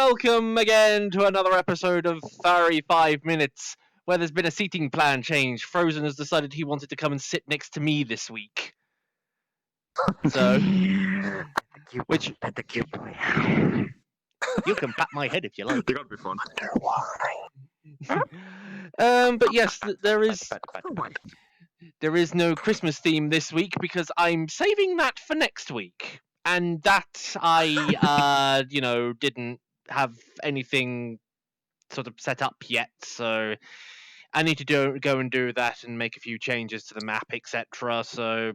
welcome again to another episode of Furry 5 Minutes, where there's been a seating plan change. Frozen has decided he wanted to come and sit next to me this week. So, which the cute boy. You can pat my head if you like. They gotta be fun. But yes, there is no Christmas theme this week because I'm saving that for next week, and that I didn't have anything sort of set up yet, so I need to go and do that and make a few changes to the map, etc. So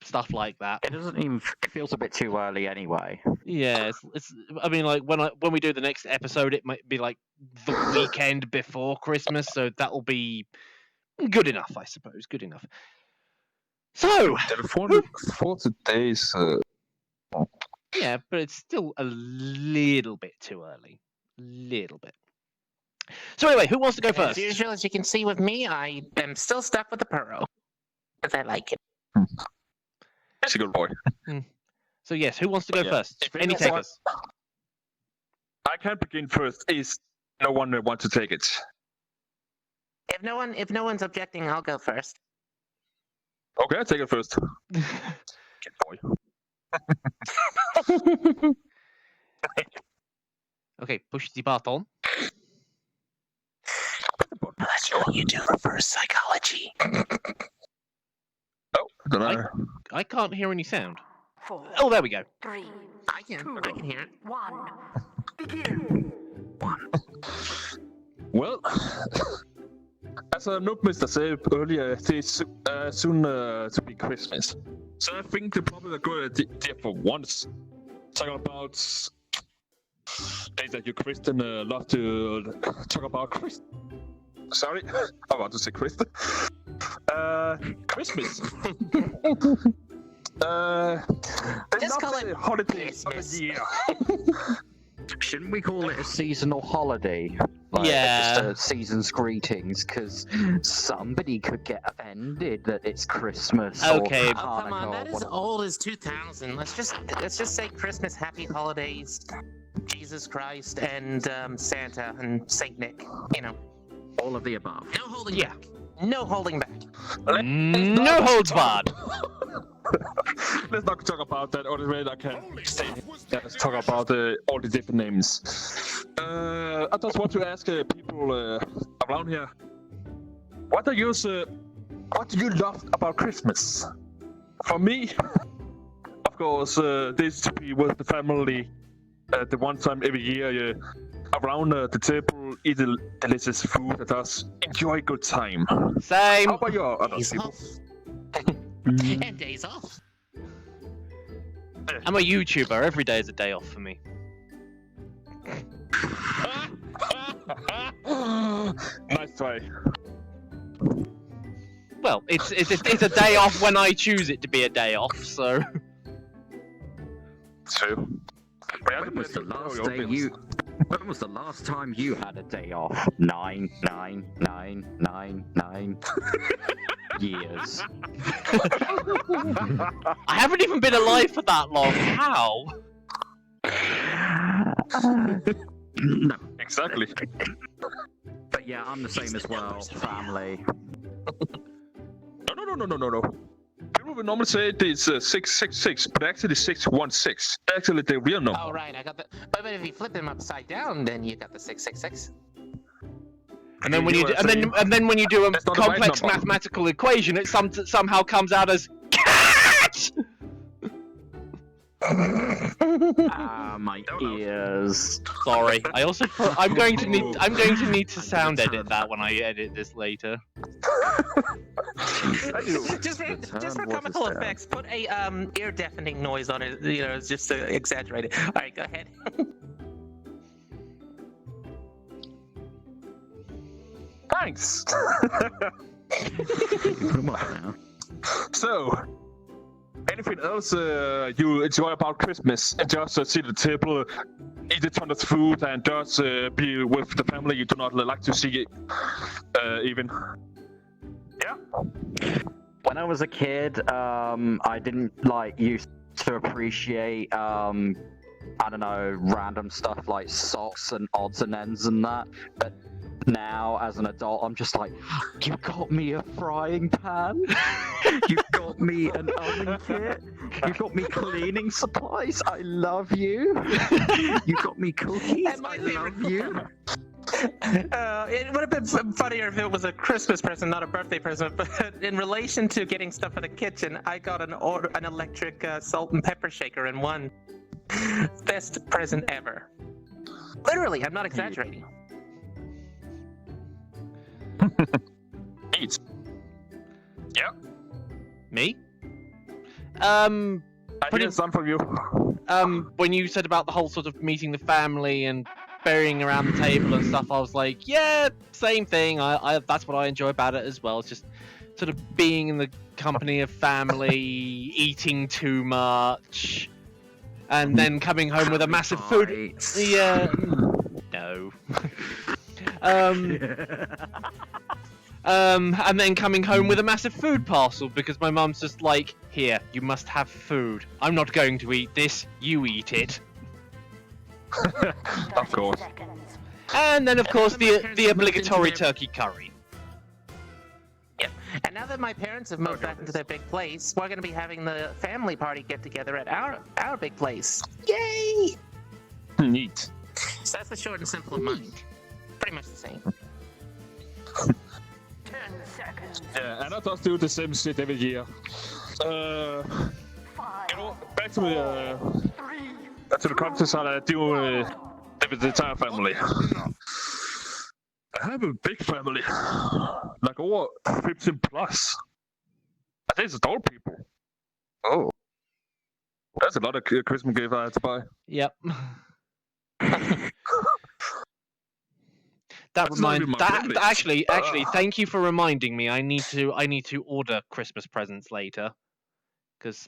stuff like that. It feels a bit too early anyway. Yeah, it's. I mean, like when we do the next episode, it might be like the weekend before Christmas, so that'll be good enough, I suppose. Good enough. So 40 days. Yeah, but it's still a little bit too early. Little bit. So anyway, who wants to go first? As usual, as you can see with me, I am still stuck with the Puro. Because I like it. He's a good boy. So yes, who wants to go first? Any takers? I can begin first. Is no one wants to take it? If no one's objecting, I'll go first. Okay, I'll take it first. Good boy. Okay, push the button. That's what you do reverse psychology. Oh, don't know. I can't hear any sound. 4, Oh, there we go. 3, I can hear it. 1. Begin. Well, as Noobmister said earlier, it's soon to be Christmas. So I think the probably a good idea for once. Talking about days that you Christian love to talk about Christ. Sorry, I'm about to say Christ. Christmas. Just call it holiday Christmas. of the year. Shouldn't we call it a seasonal holiday? Yeah. Just a season's greetings, because somebody could get offended that it's Christmas. Okay. Or Oh, come on, Hanukkah that or is old as 2000. Let's just say Christmas, Happy Holidays, Jesus Christ, and Santa and Saint Nick. all of the above. No holding back. No holding back. No holds barred. Let's not talk about that. Otherwise, I can stay. Let's talk about all the different names. I just want to ask people around here, what do you love about Christmas? For me, of course, this to be with the family. The one time every year, around the table, eat delicious food, and just enjoy a good time. Same. How about your other Days people? off. And days off. I'm a YouTuber. Every day is a day off for me. Nice try. Well, it's a day off when I choose it to be a day off. So. True. When was the last time you had a day off? 9 years. I haven't even been alive for that long. How? No. Exactly. But yeah, I'm the same as well. Family. No. People would normally say it's 666, but actually 616. Actually, the real number. Oh right, I got the. But if you flip them upside down, then you got the 666. And then when you do, then when you do a That's not the right complex number. mathematical equation, it somehow comes out as cat. My ears. Sorry. I'm going to need to sound edit that when I edit this later. just for comical effects, put a ear deafening noise on it. It's just to exaggerate it. All right, go ahead. Thanks. Come on now. So, anything else you enjoy about Christmas? And just sit at the table, eat a ton of food, and just be with the family you do not like to see even. Yeah. When I was a kid, I didn't used to appreciate I don't know, random stuff like socks and odds and ends and that. But now, as an adult, I'm just like, you got me a frying pan. You've got me an oven kit. You've got me cleaning supplies. I love you. You got me cookies. And my I favorite love you. It would have been funnier if it was a Christmas present, not a birthday present. But in relation to getting stuff for the kitchen, I got an electric salt and pepper shaker in one. Best present ever. Literally, I'm not exaggerating. Neat. Yeah. Me? I Pretty- hear some from you. When you said about the whole sort of meeting the family and burying around the table and stuff, I was like, yeah, same thing. I that's what I enjoy about it as well. It's just sort of being in the company of family, eating too much, and then coming home with a massive food. Yeah. No. And then coming home with a massive food parcel because my mum's just like, here, you must have food. I'm not going to eat this. You eat it. Of course. And then, of course, And then my the parents obligatory moved into turkey curry. And now that my parents have moved back into their big place, we're going to be having the family party get together at our big place. Yay! Neat. So that's the short and simple of mine. Pretty much the same. 10 seconds. Yeah, and I just do the same shit every year. 5, Back to the 3, the countryside, I do with the entire family. I have a big family, like over 15 plus. I think it's adult people. Oh, that's a lot of Christmas gift I had to buy. Yep. That's not even my privilege. Actually, thank you for reminding me. I need to order Christmas presents later, because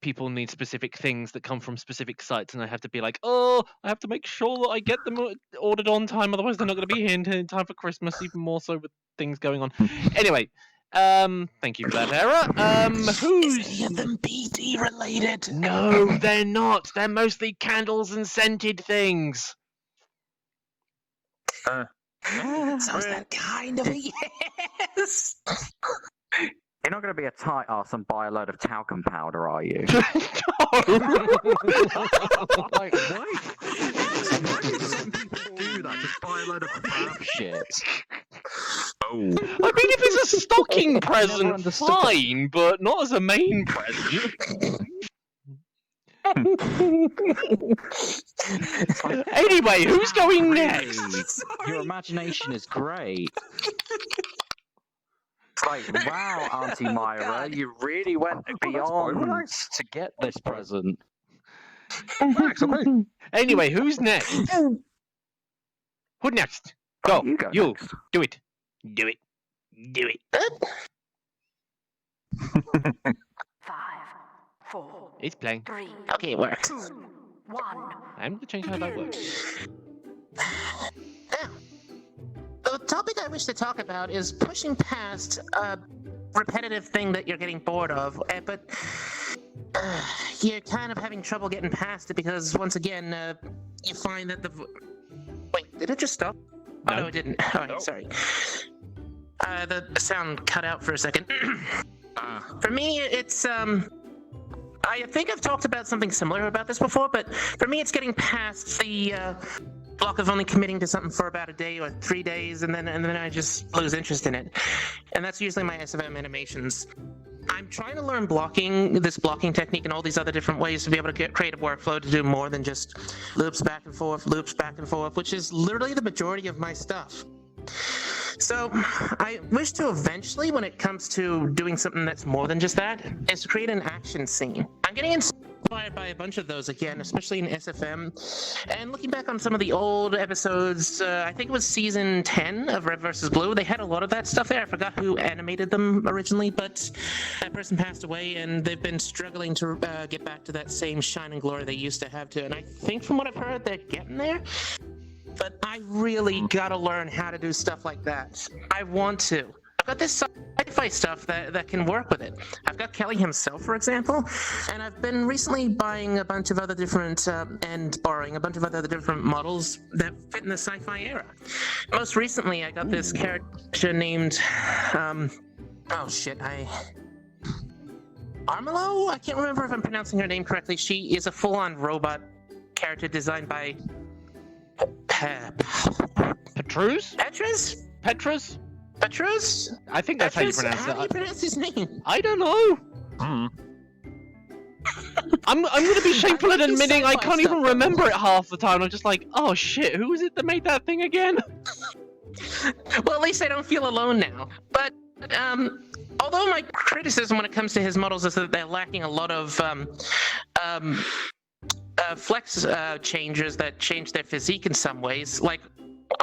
people need specific things that come from specific sites, and I have to be like, oh, I have to make sure that I get them ordered on time, otherwise they're not going to be here in time for Christmas. Even more so with things going on. Anyway, thank you for that, Era. Who's Is any of them BD related? No, they're not. They're mostly candles and scented things. Sounds that kind of a yes. You're not going to be a tight ass and buy a load of talcum powder, are you? Like, why? Why do some people do that? Just buy a load of crap shit. Oh. I mean, if it's a stocking present, understood fine, but not as a main present. Anyway, who's going next? Your imagination is great. It's like, wow, Auntie Myra, God. you really went beyond to get this present. Thanks, okay. Anyway, who's next? Who next? Go. You go You. next. Do it. Do it. Do it. 5, 4, It's playing. 3, Okay, it works. 2, 1. I'm going to change how that works. Now, the topic I wish to talk about is pushing past a repetitive thing that you're getting bored of, but you're kind of having trouble getting past it because, once again, you find that the... Wait, did it just stop? Oh, No. no, it didn't. All right, No. sorry. The sound cut out for a second. For me, it's, I think I've talked about something similar about this before, but for me, it's getting past the block of only committing to something for about a day or 3 days, and then I just lose interest in it. And that's usually my SFM animations. I'm trying to learn this blocking technique and all these other different ways to be able to create a workflow to do more than just loops back and forth, which is literally the majority of my stuff. So I wish to eventually, when it comes to doing something that's more than just that, is to create an action scene. I'm getting inspired by a bunch of those again, especially in SFM. And looking back on some of the old episodes, I think it was season 10 of Red vs. Blue, they had a lot of that stuff there. I forgot who animated them originally, but that person passed away, and they've been struggling to get back to that same shine and glory they used to have to. And I think from what I've heard, they're getting there. But I really gotta learn how to do stuff like that. I want to. I've got this side sci-fi stuff that can work with it. I've got Kelly himself, for example, and I've been recently buying a bunch of other different and borrowing a bunch of other different models that fit in the sci-fi era. Most recently, I got this character named Armelo? I can't remember if I'm pronouncing her name correctly. She is a full-on robot character designed by Petrus? Petrus? I think that's how you pronounce How do you it. pronounce his name? I don't know. I'm gonna be shameful in I do admitting I sci-fi can't even stuff, though. remember it half the time. I'm just like, oh shit, who was it that made that thing again? Well, at least I don't feel alone now. But although my criticism when it comes to his models is that they're lacking a lot of flex changes that change their physique in some ways, like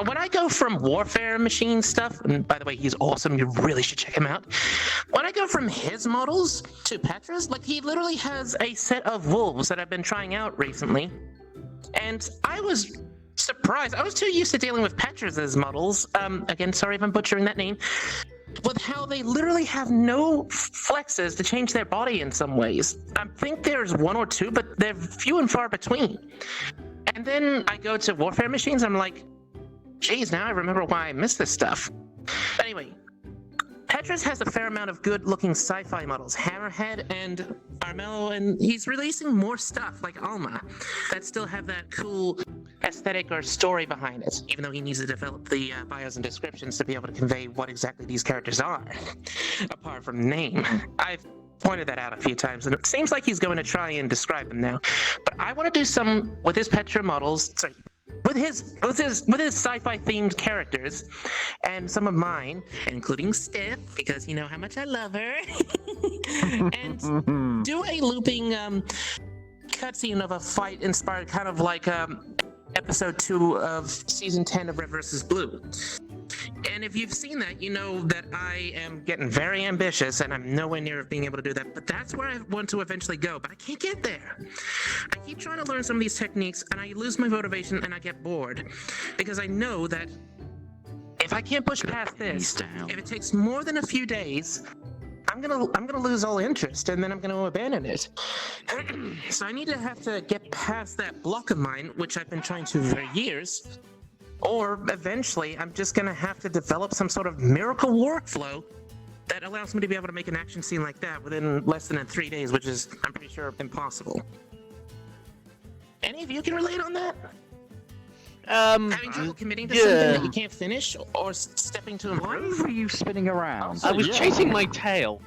when I go from Warfare Machine stuff, and by the way, he's awesome, you really should check him out. When I go from his models to Petra's, like he literally has a set of wolves that I've been trying out recently, and I was surprised. I was too used to dealing with Petra's models, again, sorry if I'm butchering that name, with how they literally have no flexes to change their body in some ways. I think there's one or two, but they're few and far between. And then I go to Warfare Machines, I'm like, geez, now I remember why I missed this stuff. Anyway, Petra's has a fair amount of good-looking sci-fi models, Hammerhead and Armello, and he's releasing more stuff like Alma that still have that cool aesthetic or story behind it, even though he needs to develop the bios and descriptions to be able to convey what exactly these characters are, apart from name. I've pointed that out a few times, and it seems like he's going to try and describe them now. But I want to do some with his Petra models, with his sci-fi themed characters, and some of mine, including Steph, because you know how much I love her, and do a looping cutscene of a fight inspired kind of like episode 2 of season 10 of Red vs. Blue. And if you've seen that, you know that I am getting very ambitious and I'm nowhere near being able to do that. But that's where I want to eventually go, but I can't get there. I keep trying to learn some of these techniques and I lose my motivation and I get bored. Because I know that if I can't push past this, if it takes more than a few days, I'm gonna lose all interest and then I'm gonna abandon it. So I need to have to get past that block of mine, which I've been trying to for years. Or eventually, I'm just gonna have to develop some sort of miracle workflow that allows me to be able to make an action scene like that within less than 3 days, which is, I'm pretty sure, impossible. Any of you can relate on that? Having trouble committing to something that you can't finish, or stepping to improve? Why were you spinning around? I was chasing my tail.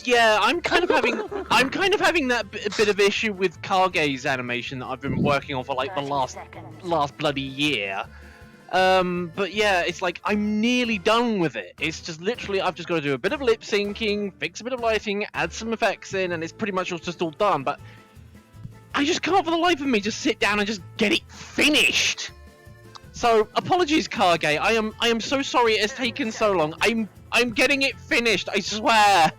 Yeah, I'm kind of having that bit of issue with Kage's animation that I've been working on for like the 30 last seconds. bloody year. But yeah, it's like I'm nearly done with it. It's just literally I've just got to do a bit of lip syncing, fix a bit of lighting, add some effects in, and it's pretty much just all done. But I just can't for the life of me just sit down and just get it finished. So apologies, Kage. I am so sorry it has taken so long. I'm getting it finished, I swear.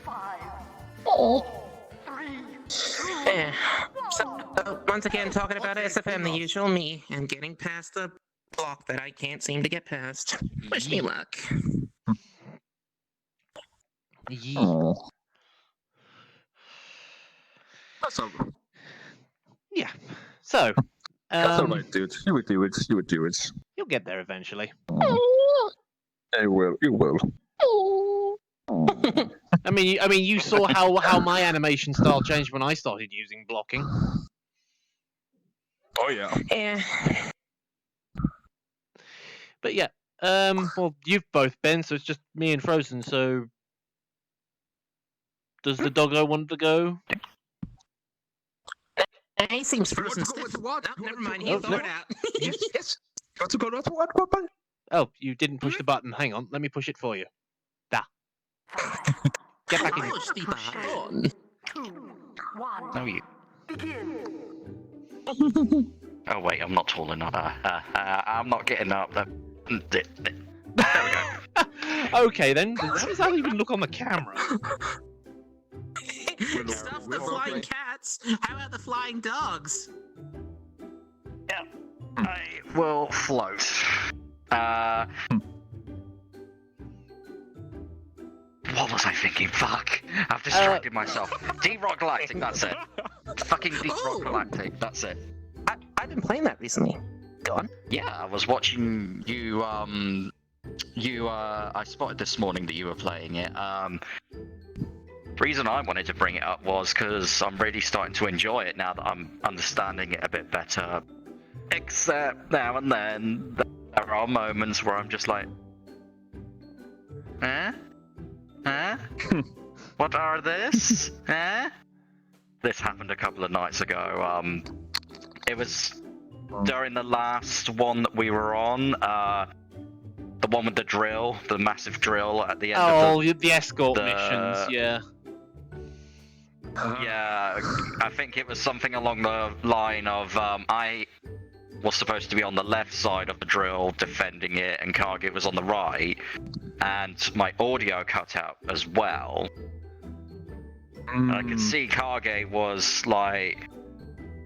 5, 4, 3, 2, Yeah. So, once again, talking about SFM, the usual me, and getting past the block that I can't seem to get past. Wish me luck. Yee. Oh. That's all. Yeah. So, That's all right, dude. You would do it. You would do it. you'll get there eventually. You will. You will. I mean, you saw how my animation style changed when I started using blocking. Oh yeah. Yeah. But yeah, well, you've both been, so it's just me and Frozen. So, does the doggo want to go? He seems frozen. You want to go with what? No, never mind. Oh, He'll throw no. it out. Yes. Yes. You want to go to what? Oh, you didn't push the button. Hang on, let me push it for you. Da. Get back in. Push the button. 2, 1. No, you. Begin. Oh wait, I'm not tall enough. I'm not getting up. There we go. Okay then. How does that even look on the camera? Stuff the flying cats. How about the flying dogs? I will float. What was I thinking? Fuck. I've distracted myself. Deep Rock Galactic, that's it. Fucking Deep Rock Galactic, that's it. I've been playing that recently. Go on. Yeah, I was watching you, I spotted this morning that you were playing it. The reason I wanted to bring it up was because I'm really starting to enjoy it now that I'm understanding it a bit better. Except now and then, there are moments where I'm just like, eh? Huh? What are this? Huh? This happened a couple of nights ago. It was during the last one that we were on. The one with the drill, the massive drill at the end of the escort missions, yeah. Yeah, I think it was something along the line of I was supposed to be on the left side of the drill defending it, and Kargit was on the right, and my audio cut out as well. And I could see Kargit was like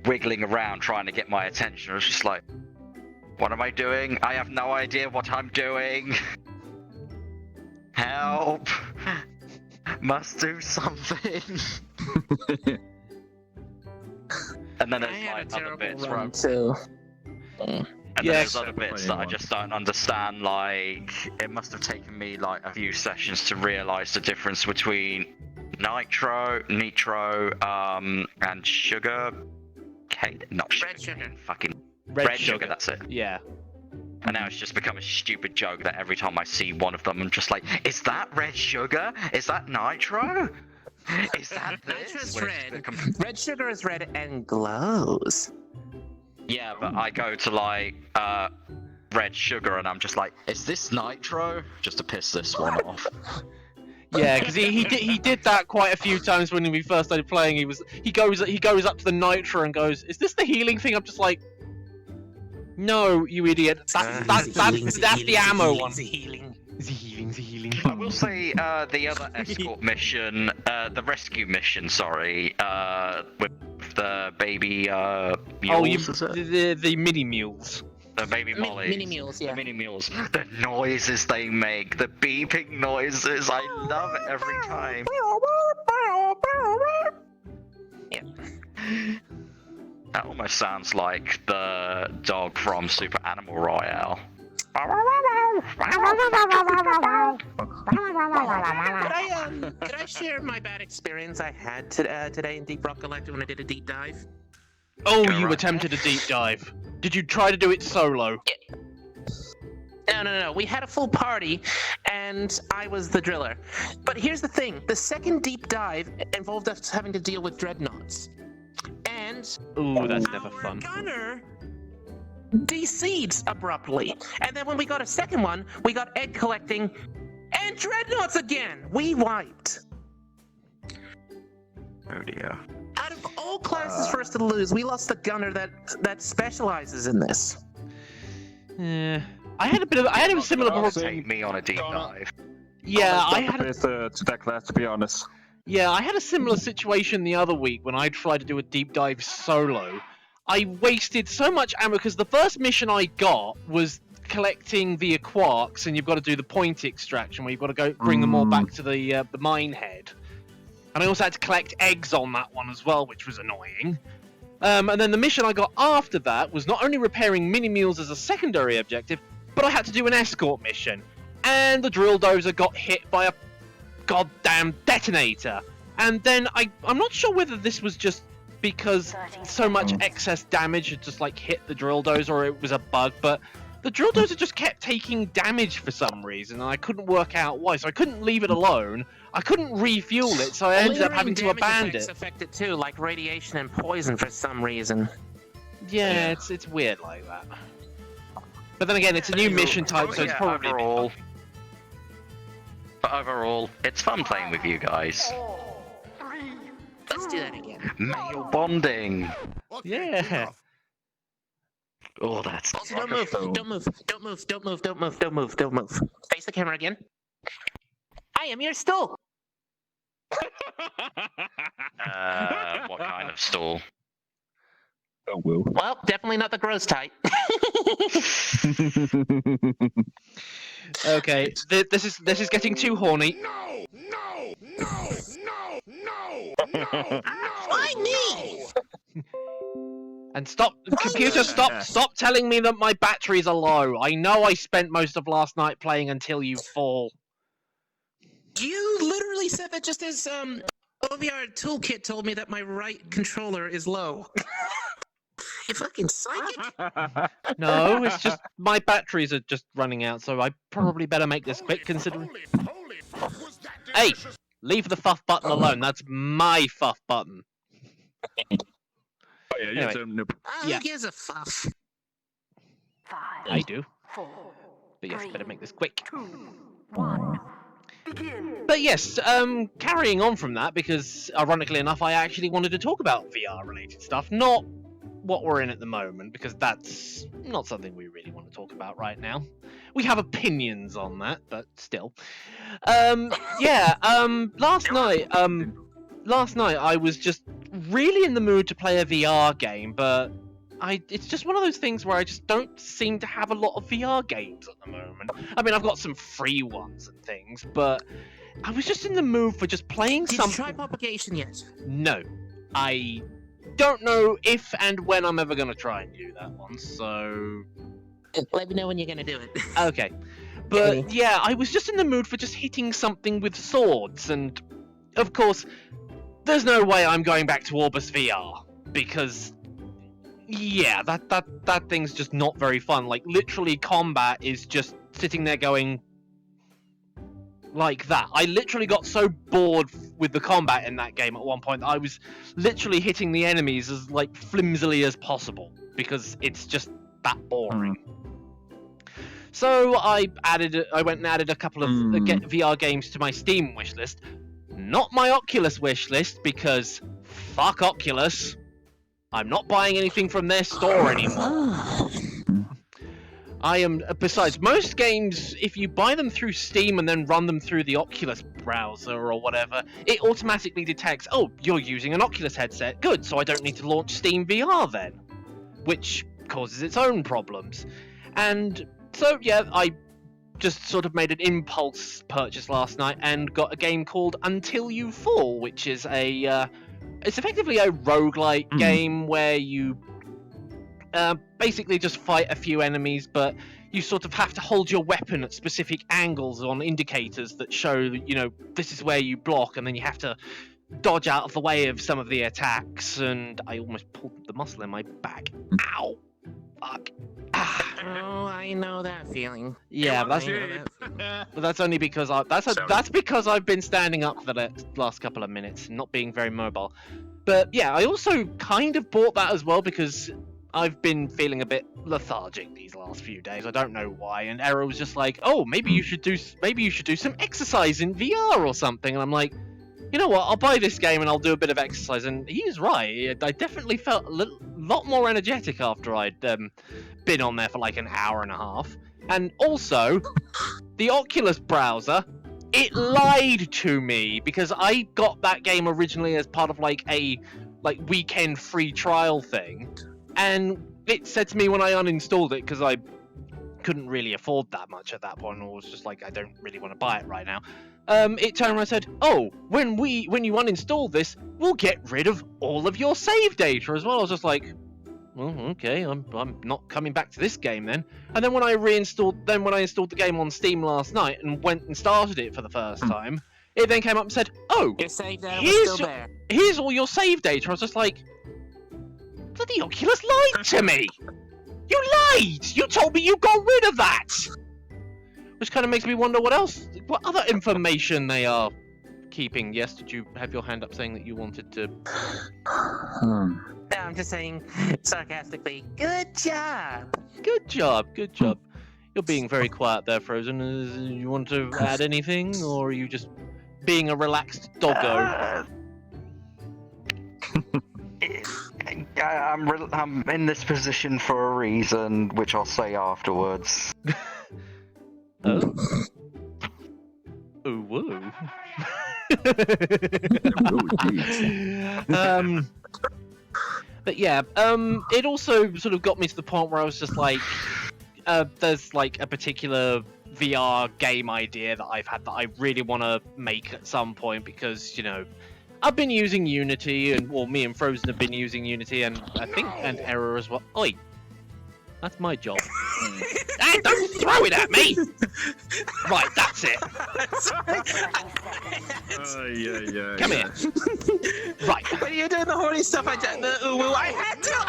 wiggling around trying to get my attention. I was just like, what am I doing? I have no idea what I'm doing. Help! Must do something. And then there's like other bits where I'm... too. And then there's other bits that I just don't understand, like, it must have taken me like a few sessions to realise the difference between nitro, and sugar. Not sugar. Red sugar. Fucking Red sugar, that's it. Yeah. And now it's just become a stupid joke that every time I see one of them, I'm just like, is that red sugar? Is that nitro? Is that this? Nitro's red. Red sugar is red and glows. Yeah, but I go to like red sugar and I'm just like, is this nitro? Just to piss this one off. Yeah, because he did that quite a few times when we first started playing. He goes up to the nitro and goes, "Is this the healing thing?" I'm just like, "No, you idiot. That's the ammo one." The healing. I will say the other escort mission, the rescue mission, sorry, with the baby mules, is it? The mini mules. The baby mollies. Mini mules, yeah. The mini mules. The noises they make, the beeping noises, I love it every time. Yeah. That almost sounds like the dog from Super Animal Royale. Could I share my bad experience I had today in Deep Rock Galactic when I did a deep dive? Oh, Go you right attempted a deep dive. Did you try to do it solo? No. We had a full party, and I was the driller. But here's the thing: the second deep dive involved us having to deal with dreadnoughts, and Ooh, that's never our fun. gunner decedes abruptly. And then when we got a second one, we got egg collecting and dreadnoughts again. We wiped. Oh dear. Out of all classes for us to lose, we lost the gunner that specializes in this. Yeah, I had a similar problem. Take me on a deep dive. Yeah, I Not had the best to that class, to be honest. Yeah, I had a similar situation the other week when I tried to do a deep dive solo. I wasted so much ammo because the first mission I got was collecting the quarks, and you've got to do the point extraction where you've got to go bring them all back to the mine head. And I also had to collect eggs on that one as well, which was annoying. And then the mission I got after that was not only repairing mini mules as a secondary objective, but I had to do an escort mission. And the drill dozer got hit by a goddamn detonator. And then I'm not sure whether this was just because so much excess damage had just like hit the drill dozer or it was a bug, but the drill dozer just kept taking damage for some reason, and I couldn't work out why. So I couldn't leave it alone. I couldn't refuel it, so I ended up having to abandon it. Affect it too, like radiation and poison for some reason. Yeah, it's weird like that. But then again, it's a new mission type, so it's probably But overall, it's fun playing with you guys. Let's do that again. Male bonding. Yeah. Oh, that's Also, don't move. Face the camera again. I am your stool. What kind of stool? Oh, well. Well, definitely not the gross type. Okay, this is getting too horny. No! Why me? And stop, computer, stop telling me that my batteries are low. I know I spent most of last night playing Until You Fall. You literally said that just as OVR Toolkit told me that my right controller is low. You fucking psychic. No, it's just my batteries are just running out, so I probably better make this quick considering... Hey, leave the fuff button alone. That's my fuff button. Oh yeah, Anyway. nope. Yeah. Who gives a fuff? 5, I do. 4, But yes, better make this quick. 2, 1. Begin. But yes, carrying on from that, because ironically enough, I actually wanted to talk about VR-related stuff, not what we're in at the moment, because that's not something we really want to talk about right now. We have opinions on that, but still. Last night I was just really in the mood to play a VR game, but it's just one of those things where I just don't seem to have a lot of VR games at the moment. I mean, I've got some free ones and things, but I was just in the mood for just playing Did something. you try propagation yet? No, I don't know if and when I'm ever going to try and do that one, so... Let me know when you're gonna do it. Okay. But yeah, I was just in the mood for just hitting something with swords, and of course, there's no way I'm going back to Orbis VR, because... yeah, that thing's just not very fun. Like, literally, combat is just sitting there going... like that. I literally got so bored with the combat in that game at one point that I was literally hitting the enemies as like flimsily as possible because it's just that boring. So I went and added a couple of VR games to my Steam wishlist. Not my Oculus wishlist because fuck Oculus. I'm not buying anything from their store anymore. Besides, most games, if you buy them through Steam and then run them through the Oculus browser or whatever, it automatically detects, oh, you're using an Oculus headset. Good, so I don't need to launch Steam VR then. Which causes its own problems. And so, yeah, I just sort of made an impulse purchase last night and got a game called Until You Fall, which is it's effectively a roguelike game where you basically just fight a few enemies, but you sort of have to hold your weapon at specific angles on indicators that show that, you know, this is where you block, and then you have to dodge out of the way of some of the attacks, and I almost pulled the muscle in my back. Ow! Fuck. Oh, I know that feeling. Yeah, but that's only because that's because I've been standing up for the last couple of minutes and not being very mobile. But yeah, I also kind of bought that as well because I've been feeling a bit lethargic these last few days. I don't know why. And Errol was just like, "Oh, maybe you should do some exercise in VR or something." And I'm like, you know what? I'll buy this game and I'll do a bit of exercise. And he's right. I definitely felt a lot more energetic after I'd been on there for like an hour and a half. And also, the Oculus browser, it lied to me because I got that game originally as part of like a weekend free trial thing. And it said to me when I uninstalled it, because I couldn't really afford that much at that point, or was just like, I don't really want to buy it right now. It turned around and said, "Oh, when you uninstall this, we'll get rid of all of your save data as well." I was just like, "Well, okay, I'm not coming back to this game then." And then when I installed the game on Steam last night and went and started it for the first time, it then came up and said, "Oh, Your save data was still there." here's all your save data." I was just like, bloody Oculus lied to me! You lied! You told me you got rid of that! Which kind of makes me wonder what other information they are keeping. Yes, did you have your hand up saying that you wanted to... No, I'm just saying sarcastically, good job! Good job. You're being very quiet there, Frozen. You want to add anything, or are you just being a relaxed doggo? I'm in this position for a reason, which I'll say afterwards. Oh. Oh, whoa. But yeah, it also sort of got me to the point where I was just like, there's like a particular VR game idea that I've had that I really want to make at some point because, you know, I've been using Unity, and me and Frozen have been using Unity, and I think and Error as well. Oi, that's my job. Hey, don't throw it at me! Right, that's it. Come here. Right. When you're doing the horny stuff, I had to do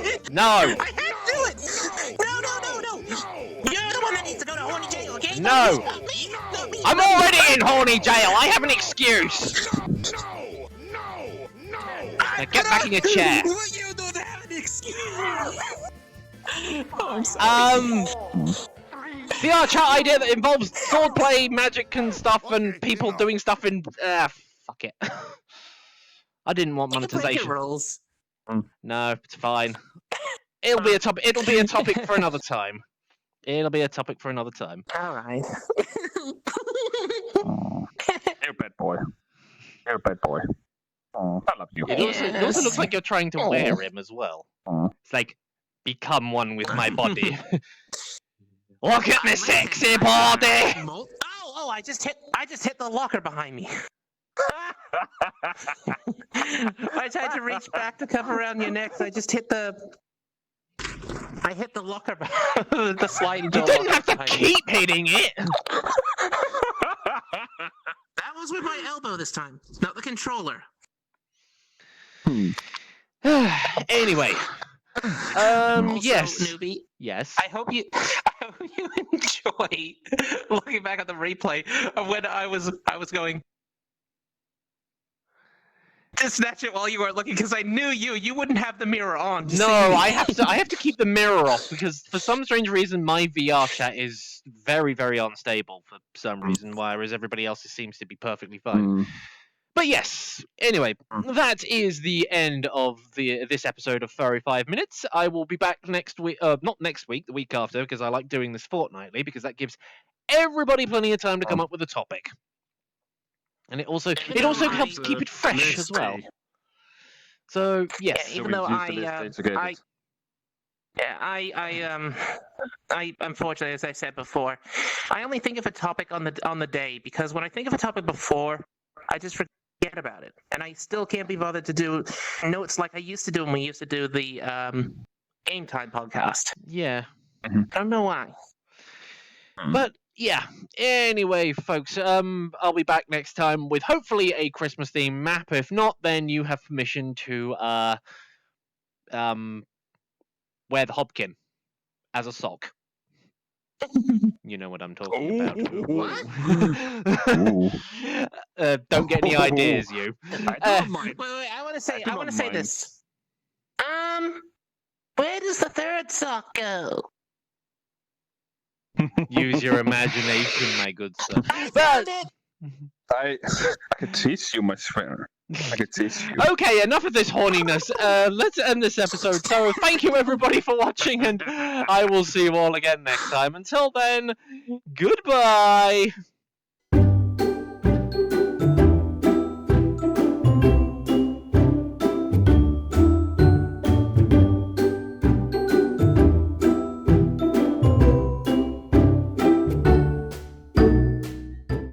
it. No. I had to do it. No. You're the one that needs to go to horny jail, okay? No. Not me. I'm already in horny jail. I have an excuse. Now get back in your chair. You don't have an excuse. Oh, I'm sorry. VRCHAT idea that involves swordplay, magic and stuff, and people doing stuff in. Fuck it. I didn't want monetization. Rules. No, it's fine. It'll be a topic. It'll be a topic for another time. It'll be a topic for another time. All right. You're a bad boy. You're a bad boy. I love you. It also looks like you're trying to wear him as well. It's like, become one with my body. Look at my sexy body! Oh! I just hit the locker behind me. I tried to reach back to cover around your neck. So I just hit the. I hit the locker, the sliding door. You didn't have to behind keep hitting it. That was with my elbow this time, not the controller. Anyway. Also, Yes. newbie. Yes. I hope you enjoy looking back at the replay of when I was going to snatch it while you weren't looking, because I knew you wouldn't have the mirror on. No, I have to keep the mirror off because for some strange reason my VR chat is very, very unstable for some reason, whereas everybody else's seems to be perfectly fine. But yes, anyway, that is the end of this episode of Furry 5 Minutes. I will be back next week, not next week, the week after, because I like doing this fortnightly, because that gives everybody plenty of time to come up with a topic. And it also helps keep it fresh as well. So, yes. Yeah, even though I unfortunately, as I said before, I only think of a topic on the day, because when I think of a topic before, I just forget about it, and I still can't be bothered to do notes like I used to do when we used to do the Game Time podcast. Yeah. I don't know why. But yeah. Anyway, folks, I'll be back next time with hopefully a Christmas themed map. If not, then you have permission to wear the Hobkin as a sock. You know what I'm talking about. What? Don't get any ideas, you. Wait, I want to say this. Where does the third sock go? Use your imagination, my good sir. Found it. I could teach you, my friend. I could teach you. Okay, enough of this horniness. Let's end this episode. So, thank you everybody for watching, and I will see you all again next time. Until then, goodbye.